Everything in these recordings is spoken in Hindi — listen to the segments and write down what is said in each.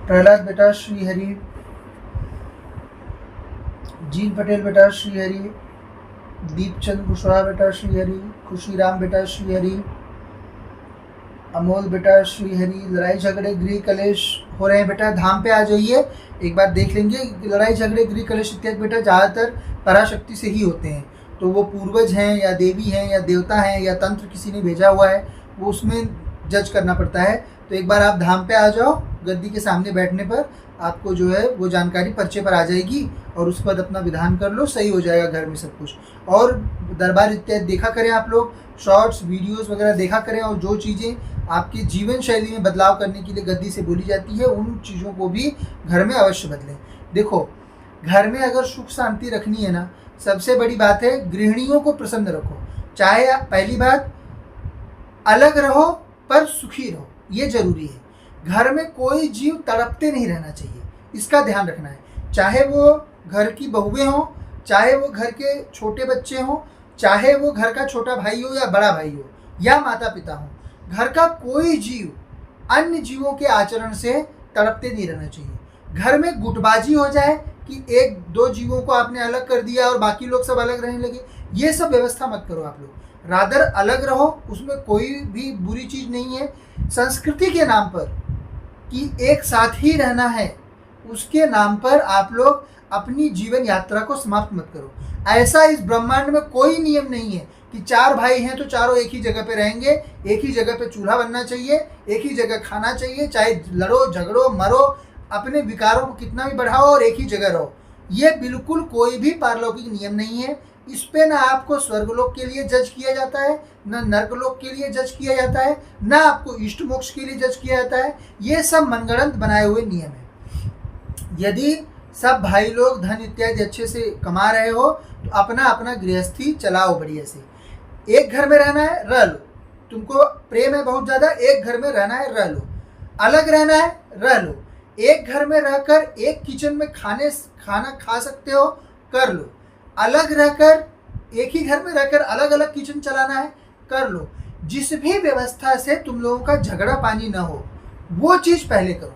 प्रहलाद बेटा श्रीहरि, जील पटेल बेटा श्रीहरि, दीपचंद कुशवाहा बेटा श्रीहरि, खुशीराम बेटा श्रीहरि, अमोल बेटा श्रीहरि। लड़ाई झगड़े गृह कलेश हो रहे हैं बेटा, धाम पे आ जाइए, एक बार देख लेंगे। लड़ाई झगड़े गृह कलेश इत्यादि बेटा ज़्यादातर पराशक्ति से ही होते हैं, तो वो पूर्वज हैं या देवी हैं या देवता हैं या तंत्र किसी ने भेजा हुआ है, वो उसमें जज करना पड़ता है। तो एक बार आप धाम पे आ जाओ, गद्दी के सामने बैठने पर आपको जो है वो जानकारी पर्चे पर आ जाएगी और उसके बाद अपना विधान कर लो, सही हो जाएगा घर में सब कुछ। और दरबार इत्यादि देखा करें आप लोग, शॉर्ट्स वीडियोस वगैरह देखा करें, और जो चीज़ें आपकी जीवन शैली में बदलाव करने के लिए गद्दी से बोली जाती है उन चीज़ों को भी घर में अवश्य बदलें। देखो, घर में अगर सुख शांति रखनी है ना, सबसे बड़ी बात है गृहिणियों को प्रसन्न रखो। चाहे पहली बात अलग रहो पर सुखी रहो, ये जरूरी है। घर में कोई जीव तड़पते नहीं रहना चाहिए, इसका ध्यान रखना है। चाहे वो घर की बहुएं हों, चाहे वो घर के छोटे बच्चे हों, चाहे वो घर का छोटा भाई हो या बड़ा भाई हो या माता पिता हो, घर का कोई जीव अन्य जीवों के आचरण से तड़पते नहीं रहना चाहिए। घर में गुटबाजी हो जाए कि एक दो जीवों को आपने अलग कर दिया और बाकी लोग सब अलग रहने लगे, ये सब व्यवस्था मत करो आप लोग। रादर अलग रहो, उसमें कोई भी बुरी चीज़ नहीं है। संस्कृति के नाम पर कि एक साथ ही रहना है, उसके नाम पर आप लोग अपनी जीवन यात्रा को समाप्त मत करो। ऐसा इस ब्रह्मांड में कोई नियम नहीं है कि चार भाई हैं तो चारों एक ही जगह पे रहेंगे, एक ही जगह पे चूल्हा बनना चाहिए, एक ही जगह खाना चाहिए, चाहे लड़ो झगड़ो मरो, अपने विकारों को कितना भी बढ़ाओ और एक ही जगह रहो। ये बिल्कुल कोई भी पारलौकिक नियम नहीं है। इस पे ना आपको स्वर्गलोक के लिए जज किया जाता है, न नर्कलोक के लिए जज किया जाता है, न आपको इष्ट मोक्ष के लिए जज किया जाता है। ये सब मनगढ़ंत बनाए हुए नियम है। यदि सब भाई लोग धन इत्यादि अच्छे से कमा रहे हो तो अपना अपना गृहस्थी चलाओ बढ़िया से। एक घर में रहना है, रह लो। तुमको प्रेम है बहुत ज़्यादा, एक घर में रहना है, रह लो। अलग रहना है, रह लो। एक घर में रहकर एक किचन में खाना खा सकते हो, कर लो। अलग रहकर एक ही घर में रहकर अलग अलग किचन चलाना है, कर लो। जिस भी व्यवस्था से तुम लोगों का झगड़ा पानी ना हो, वो चीज़ पहले करो।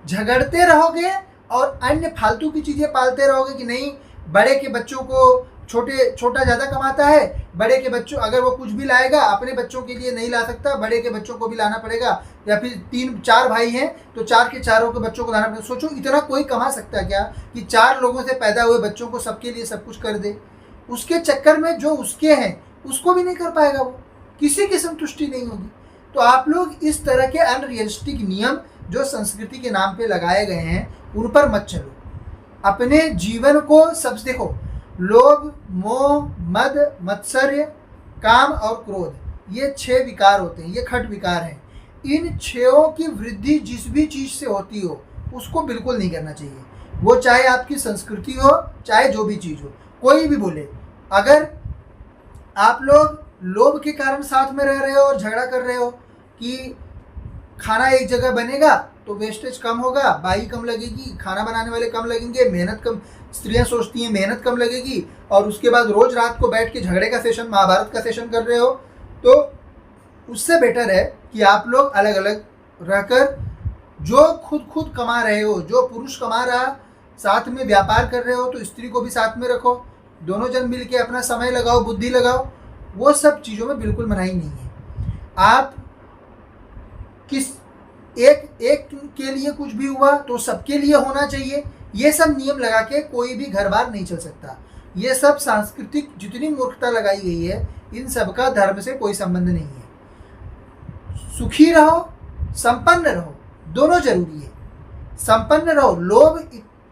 झगड़ते रहोगे और अन्य फालतू की चीज़ें पालते रहोगे कि नहीं, बड़े के बच्चों को छोटा ज़्यादा कमाता है, बड़े के बच्चों अगर वो कुछ भी लाएगा अपने बच्चों के लिए नहीं ला सकता, बड़े के बच्चों को भी लाना पड़ेगा। या फिर 3-4 भाई हैं तो 4 के चारों के बच्चों को लाना पड़ेगा। सोचो इतना कोई कमा सकता है क्या कि 4 लोगों से पैदा हुए बच्चों को सबके लिए सब कुछ कर दे। उसके चक्कर में जो उसके हैं उसको भी नहीं कर पाएगा, वो किसी की संतुष्टि नहीं होगी। तो आप लोग इस तरह के अनरियलिस्टिक नियम जो संस्कृति के नाम पे लगाए गए हैं उन पर मत चलो। अपने जीवन को सब देखो, लोभ मोह मद मत्सर्य काम और क्रोध, ये 6 विकार होते हैं, ये खट विकार हैं। इन 6 की वृद्धि जिस भी चीज़ से होती हो उसको बिल्कुल नहीं करना चाहिए। वो चाहे आपकी संस्कृति हो, चाहे जो भी चीज़ हो, कोई भी बोले। अगर आप लोग लोभ के कारण साथ में रह रहे हो और झगड़ा कर रहे हो कि खाना एक जगह बनेगा तो वेस्टेज कम होगा, बाई कम लगेगी, खाना बनाने वाले कम लगेंगे, मेहनत कम, स्त्रियां सोचती हैं मेहनत कम लगेगी, और उसके बाद रोज रात को बैठ के झगड़े का सेशन, महाभारत का सेशन कर रहे हो, तो उससे बेटर है कि आप लोग अलग अलग रहकर जो खुद कमा रहे हो, जो पुरुष कमा रहा साथ में व्यापार कर रहे हो तो स्त्री को भी साथ में रखो, दोनों जन मिल के अपना समय लगाओ, बुद्धि लगाओ। वो सब चीज़ों में बिल्कुल मनाही नहीं है। आप किस एक के लिए कुछ भी हुआ तो सबके लिए होना चाहिए, ये सब नियम लगा के कोई भी घर बार नहीं चल सकता। ये सब सांस्कृतिक जितनी मूर्खता लगाई गई है, इन सब का धर्म से कोई संबंध नहीं है। सुखी रहो, संपन्न रहो, दोनों जरूरी है। संपन्न रहो, लोभ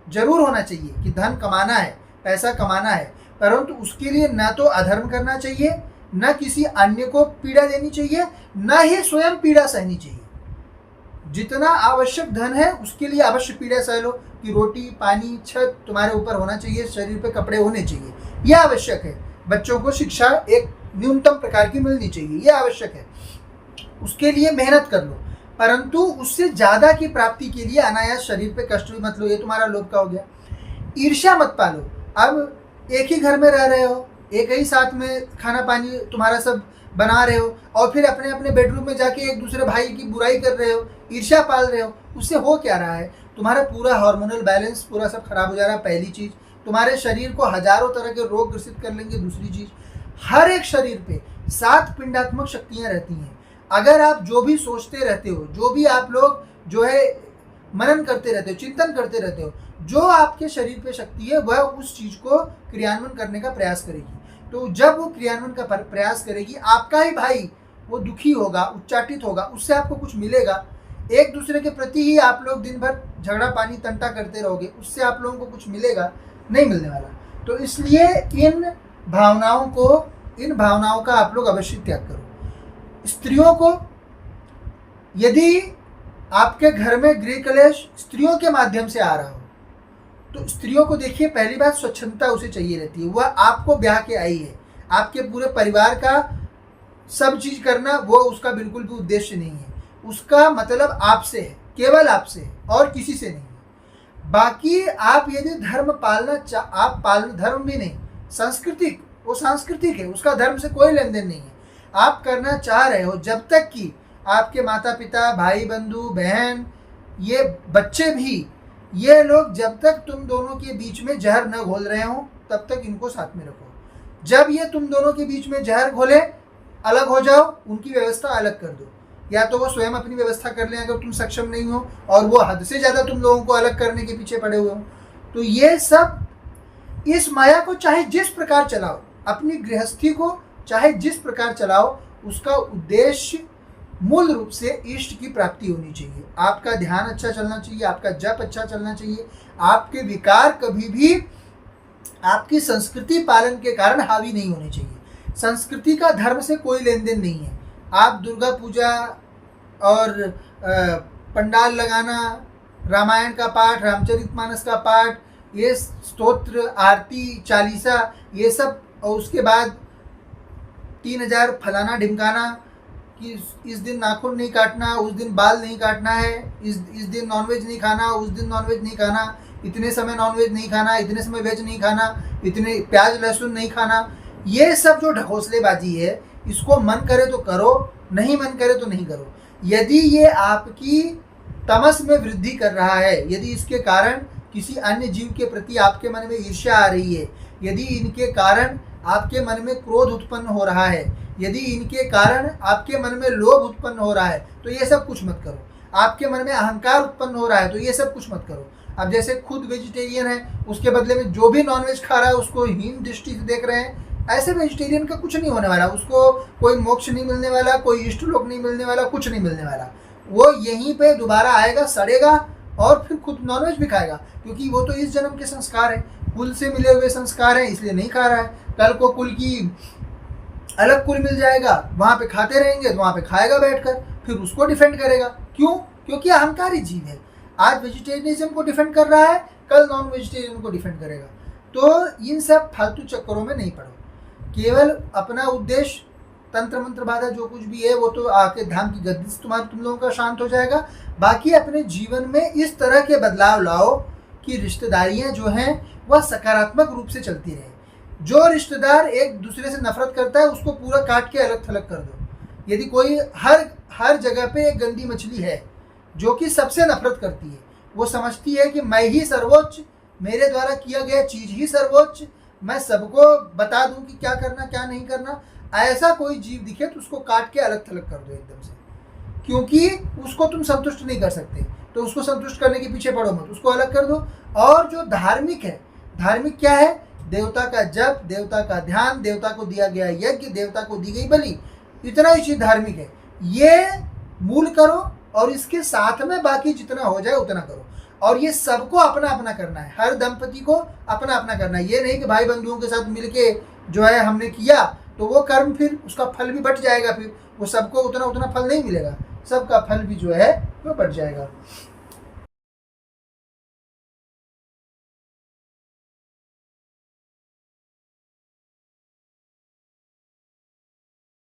जरूर होना चाहिए कि धन कमाना है, पैसा कमाना है, परंतु उसके लिए न तो अधर्म करना चाहिए, न किसी अन्य को पीड़ा देनी चाहिए, न ही स्वयं पीड़ा सहनी चाहिए। जितना आवश्यक धन है उसके लिए अवश्य पीड़ा सह लो कि रोटी पानी छत तुम्हारे ऊपर होना चाहिए, शरीर पे कपड़े होने चाहिए, यह आवश्यक है। बच्चों को शिक्षा एक न्यूनतम प्रकार की मिलनी चाहिए, यह आवश्यक है। उसके लिए मेहनत कर लो, परंतु उससे ज़्यादा की प्राप्ति के लिए अनायास शरीर पे कष्ट भी मत लो, ये तुम्हारा लोभ का हो गया। ईर्ष्या मत पालो। अब एक ही घर में रह रहे हो, एक ही साथ में खाना पानी तुम्हारा सब बना रहे हो, और फिर अपने अपने बेडरूम में जाके एक दूसरे भाई की बुराई कर रहे हो, ईर्ष्या पाल रहे हो, उससे हो क्या रहा है? तुम्हारा पूरा हार्मोनल बैलेंस पूरा सब खराब हो जा रहा है, पहली चीज़। तुम्हारे शरीर को हजारों तरह के रोग ग्रसित कर लेंगे, दूसरी चीज़। हर एक शरीर पे 7 पिंडात्मक शक्तियाँ रहती हैं। अगर आप जो भी सोचते रहते हो, जो भी आप लोग जो है मनन करते रहते हो, चिंतन करते रहते हो, जो आपके शरीर पे शक्ति है वह उस चीज़ को क्रियान्वयन करने का प्रयास करेगी। तो जब वो क्रियान्वयन का प्रयास करेगी, आपका ही भाई वो दुखी होगा, उच्चाटित होगा, उससे आपको कुछ मिलेगा। एक दूसरे के प्रति ही आप लोग दिन भर झगड़ा पानी तंटा करते रहोगे, उससे आप लोगों को कुछ मिलेगा? नहीं मिलने वाला। तो इसलिए इन भावनाओं का आप लोग अवश्य त्याग करो। स्त्रियों को, यदि आपके घर में गृह कलेश स्त्रियों के माध्यम से आ रहा हो, तो स्त्रियों को देखिए, पहली बात स्वच्छंदता उसे चाहिए रहती है। वह आपको ब्याह के आई है, आपके पूरे परिवार का सब चीज़ करना वो उसका बिल्कुल भी उद्देश्य नहीं है। उसका मतलब आपसे है, केवल आपसे है और किसी से नहीं है। बाकी आप यदि धर्म धर्म भी नहीं, सांस्कृतिक, वो सांस्कृतिक है, उसका धर्म से कोई लेन देन नहीं है। आप करना चाह रहे हो, जब तक कि आपके माता पिता, भाई बंधु, बहन, ये बच्चे भी, ये लोग जब तक तुम दोनों के बीच में जहर न घोल रहे हो, तब तक इनको साथ में रखो। जब ये तुम दोनों के बीच में जहर घोले, अलग हो जाओ, उनकी व्यवस्था अलग कर दो। या तो वो स्वयं अपनी व्यवस्था कर लें अगर तुम सक्षम नहीं हो, और वो हद से ज़्यादा तुम लोगों को अलग करने के पीछे पड़े हुए हो। तो ये सब, इस माया को चाहे जिस प्रकार चलाओ, अपनी गृहस्थी को चाहे जिस प्रकार चलाओ, उसका उद्देश्य मूल रूप से इष्ट की प्राप्ति होनी चाहिए। आपका ध्यान अच्छा चलना चाहिए, आपका जप अच्छा चलना चाहिए, आपके विकार कभी भी आपकी संस्कृति पालन के कारण हावी नहीं होने चाहिए। संस्कृति का धर्म से कोई लेन देन नहीं है। आप दुर्गा पूजा और पंडाल लगाना, रामायण का पाठ, रामचरितमानस का पाठ, ये स्तोत्र, आरती, चालीसा, ये सब, और उसके बाद 3000 फलाना ढिमकाना कि इस दिन नाखून नहीं काटना, उस दिन बाल नहीं काटना है, इस दिन नॉनवेज नहीं खाना, उस दिन नॉनवेज नहीं खाना, इतने समय नॉनवेज नहीं खाना, इतने समय वेज नहीं खाना, इतने प्याज लहसुन नहीं खाना। ये सब जो ढकोसलेबाजी है, इसको मन करे तो करो, नहीं मन करे तो नहीं करो। यदि ये आपकी तमस में वृद्धि कर रहा है, यदि इसके कारण किसी अन्य जीव के प्रति आपके मन में ईर्ष्या आ रही है, यदि इनके कारण आपके मन में क्रोध उत्पन्न हो रहा है, यदि इनके कारण आपके मन में लोभ उत्पन्न हो रहा है, तो ये सब कुछ मत करो। आपके मन में अहंकार उत्पन्न हो रहा है, तो ये सब कुछ मत करो। अब जैसे खुद वेजिटेरियन है, उसके बदले में जो भी नॉनवेज खा रहा है उसको हीन दृष्टि से देख रहे हैं, ऐसे वेजिटेरियन का कुछ नहीं होने वाला। उसको कोई मोक्ष नहीं मिलने वाला, कोई इष्ट लोक नहीं मिलने वाला, कुछ नहीं मिलने वाला। वो यहीं पे दोबारा आएगा, सड़ेगा और फिर खुद नॉनवेज भी खाएगा, क्योंकि वो तो इस जन्म के संस्कार हैं, कुल से मिले हुए संस्कार हैं, इसलिए नहीं खा रहा है। कल को कुल की अलग कुल मिल जाएगा, वहाँ पे खाते रहेंगे, तो वहाँ पे खाएगा बैठकर, फिर उसको डिफेंड करेगा। क्यों? क्योंकि अहंकारी जीव है। आज वेजिटेरियनिज्म को डिफेंड कर रहा है, कल नॉन वेजिटेरियन को डिफेंड करेगा। तो इन सब फालतू चक्करों में नहीं पड़ो। केवल अपना उद्देश्य, तंत्र मंत्र बाधा जो कुछ भी है, वो तो आके धाम की गद्दी से तुम लोगों का शांत हो जाएगा। बाकी अपने जीवन में इस तरह के बदलाव लाओ कि रिश्तेदारियाँ जो हैं वह सकारात्मक रूप से चलती रहे। जो रिश्तेदार एक दूसरे से नफरत करता है, उसको पूरा काट के अलग थलग कर दो। यदि कोई हर जगह पे एक गंदी मछली है जो कि सबसे नफरत करती है, वो समझती है कि मैं ही सर्वोच्च, मेरे द्वारा किया गया चीज़ ही सर्वोच्च, मैं सबको बता दूं कि क्या करना क्या नहीं करना, ऐसा कोई जीव दिखे तो उसको काट के अलग थलग कर दो एकदम से, क्योंकि उसको तुम संतुष्ट नहीं कर सकते। तो उसको संतुष्ट करने के पीछे पड़ो मत, उसको अलग कर दो। और जो धार्मिक है, धार्मिक क्या है? देवता का जप, देवता का ध्यान, देवता को दिया गया यज्ञ, देवता को दी गई बलि, इतना ही चीज़ धार्मिक है। ये मूल करो और इसके साथ में बाकी जितना हो जाए उतना करो। और ये सबको अपना अपना करना है, हर दंपति को अपना अपना करना है। ये नहीं कि भाई बंधुओं के साथ मिलके जो है हमने किया तो वो कर्म फिर उसका फल भी बट जाएगा, फिर वो सबको उतना उतना फल नहीं मिलेगा, सबका फल भी जो है वो बट जाएगा।